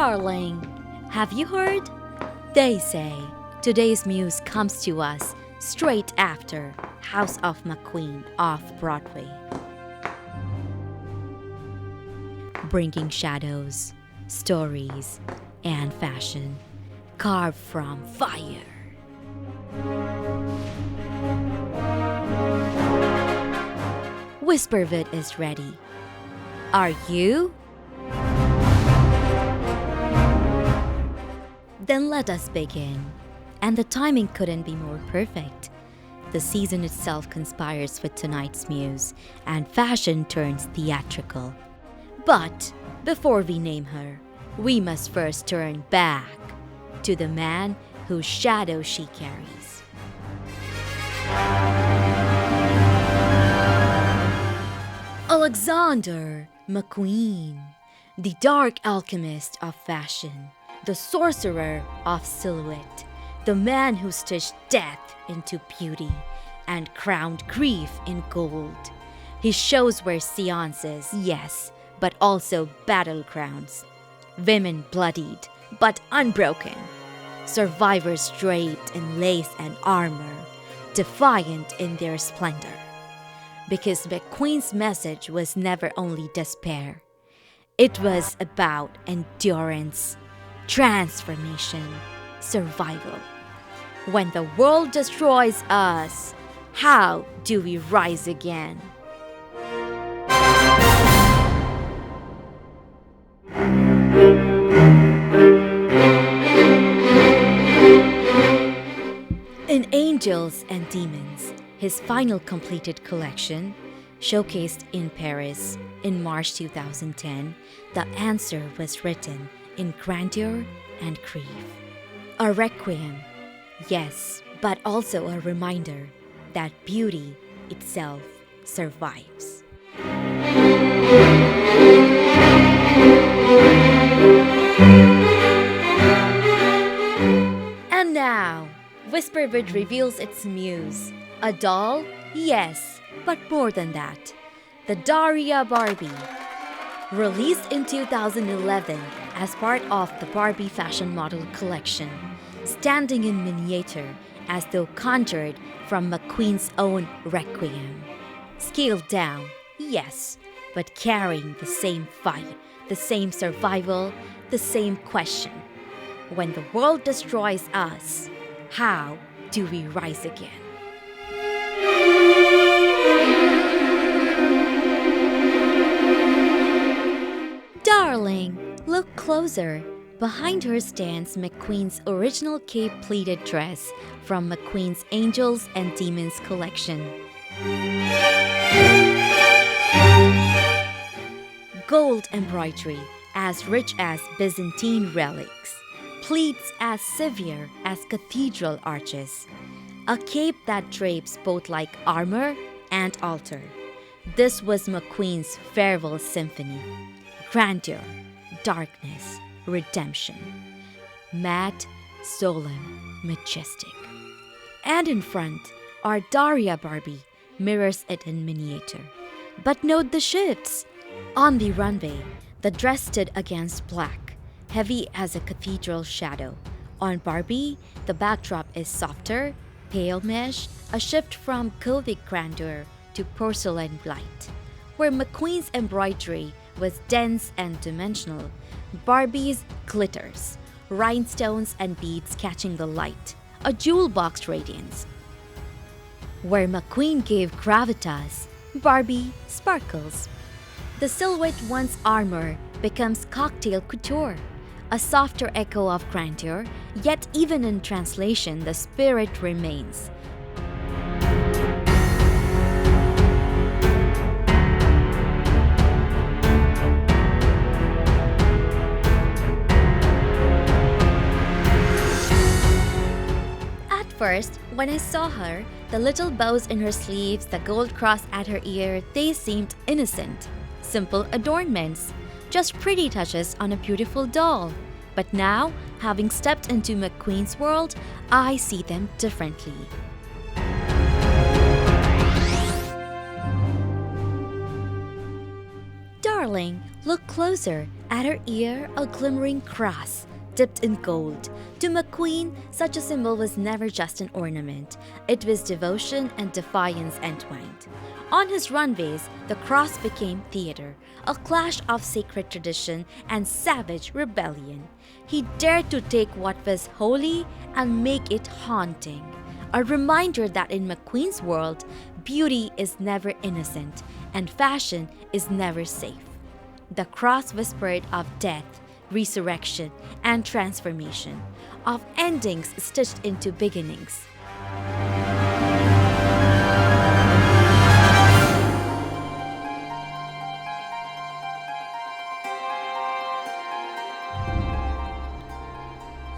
Darling, have you heard? They say today's muse comes to us straight after House of McQueen off Broadway, bringing shadows, stories, and fashion carved from fire. Whispervid is ready. Are you? Then let us begin. And the timing couldn't be more perfect. The season itself conspires with tonight's muse, and fashion turns theatrical. But before we name her, we must first turn back to the man whose shadow she carries. Alexandar McQueen, the dark alchemist of fashion, the sorcerer of silhouette, the man who stitched death into beauty and crowned grief in gold. His shows were seances, yes, but also battlegrounds. Women bloodied, but unbroken. Survivors draped in lace and armor, defiant in their splendor. Because McQueen's message was never only despair. It was about endurance, transformation, survival. When the world destroys us, how do we rise again? In Angels and Demons, his final completed collection, showcased in Paris in March 2010, the answer was written in grandeur and grief. A requiem, yes, but also a reminder that beauty itself survives. And now, Whispervid reveals its muse. A doll? Yes, but more than that. The Daria Barbie. Released in 2011 as part of the Barbie fashion model collection, standing in miniature as though conjured from McQueen's own requiem. Scaled down, yes, but carrying the same fight, the same survival, the same question. When the world destroys us, how do we rise again? Darling, look closer. Behind her stands McQueen's original cape pleated dress from McQueen's Angels and Demons collection. Gold embroidery as rich as Byzantine relics, pleats as severe as cathedral arches, a cape that drapes both like armor and altar. This was McQueen's farewell symphony. Grandeur, darkness, redemption. Matte, solemn, majestic. And in front, our Daria Barbie mirrors it in miniature. But note the shifts. On the runway, the dress stood against black, heavy as a cathedral shadow. On Barbie, the backdrop is softer, pale mesh, a shift from Gothic grandeur to porcelain light. Where McQueen's embroidery was dense and dimensional, Barbie's glitters, rhinestones and beads catching the light, a jewel box radiance. Where McQueen gave gravitas, Barbie sparkles. The silhouette once armor becomes cocktail couture, a softer echo of grandeur, yet even in translation the spirit remains. First, when I saw her, the little bows in her sleeves, the gold cross at her ear, they seemed innocent. Simple adornments, just pretty touches on a beautiful doll. But now, having stepped into McQueen's world, I see them differently. Darling, Look closer. At her ear, a glimmering cross, dipped in gold. To McQueen, such a symbol was never just an ornament. It was devotion and defiance entwined. On his runways, the cross became theater, a clash of sacred tradition and savage rebellion. He dared to take what was holy and make it haunting. A reminder that in McQueen's world, beauty is never innocent and fashion is never safe. The cross whispered of death, resurrection, and transformation, of endings stitched into beginnings.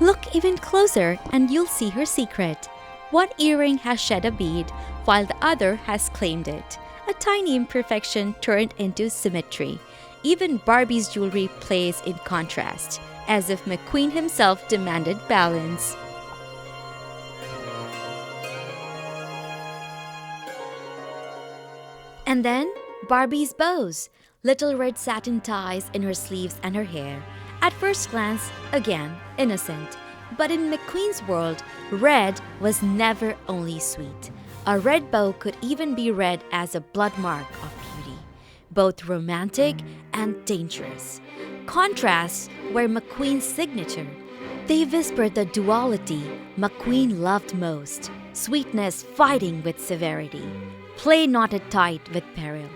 Look even closer and you'll see her secret. One earring has shed a bead, while the other has claimed it. A tiny imperfection turned into symmetry. Even Barbie's jewelry plays in contrast, as if McQueen himself demanded balance. And then, Barbie's bows, little red satin ties in her sleeves and her hair. At first glance, again, innocent. But in McQueen's world, red was never only sweet. A red bow could even be read as a blood mark of beauty, both romantic and dangerous. Contrasts were McQueen's signature. They whispered the duality McQueen loved most, sweetness fighting with severity, play knotted tight with peril.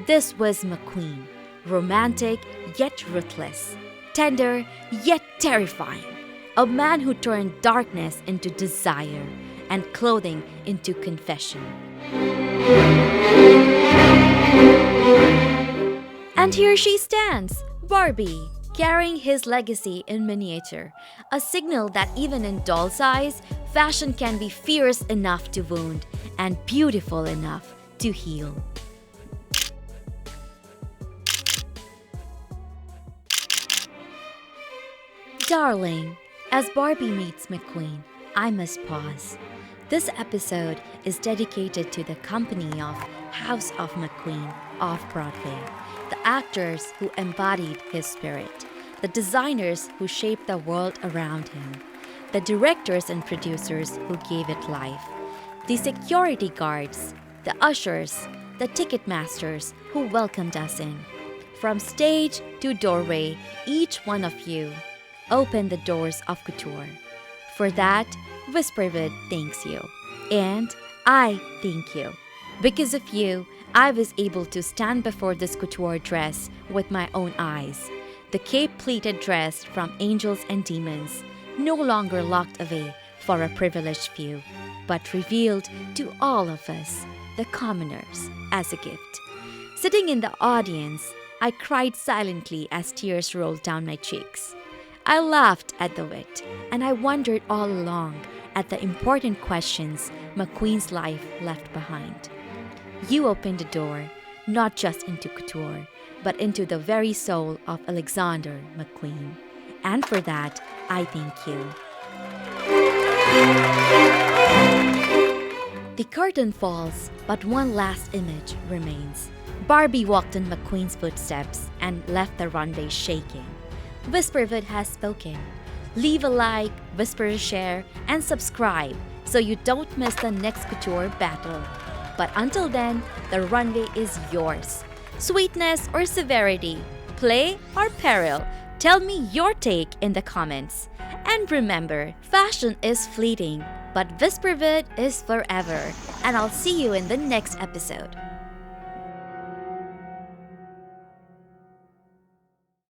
This was McQueen, romantic yet ruthless, tender yet terrifying, a man who turned darkness into desire and clothing into confession. And here she stands, Barbie, carrying his legacy in miniature, a signal that even in doll size, fashion can be fierce enough to wound and beautiful enough to heal. Darling, as Barbie meets McQueen, I must pause. This episode is dedicated to the company of House of McQueen off-Broadway, the actors who embodied his spirit, the designers who shaped the world around him, the directors and producers who gave it life, the security guards, the ushers, the ticket masters who welcomed us in. From stage to doorway, each one of you opened the doors of Couture. For that, Whisperwood thanks you. And I thank you. Because of you, I was able to stand before this couture dress with my own eyes. The cape-pleated dress from Angels and Demons, no longer locked away for a privileged few, but revealed to all of us, the commoners, as a gift. Sitting in the audience, I cried silently as tears rolled down my cheeks. I laughed at the wit, and I wondered all along at the important questions McQueen's life left behind. You opened the door, not just into couture, but into the very soul of Alexandar McQueen. And for that, I thank you. The curtain falls, but one last image remains. Barbie walked in McQueen's footsteps and left the runway shaking. Whisperwood has spoken. Leave a like, whisper a share, and subscribe so you don't miss the next couture battle. But until then, the runway is yours. Sweetness or severity, play or peril, tell me your take in the comments. And remember, fashion is fleeting, but Whisperwood is forever. And I'll see you in the next episode.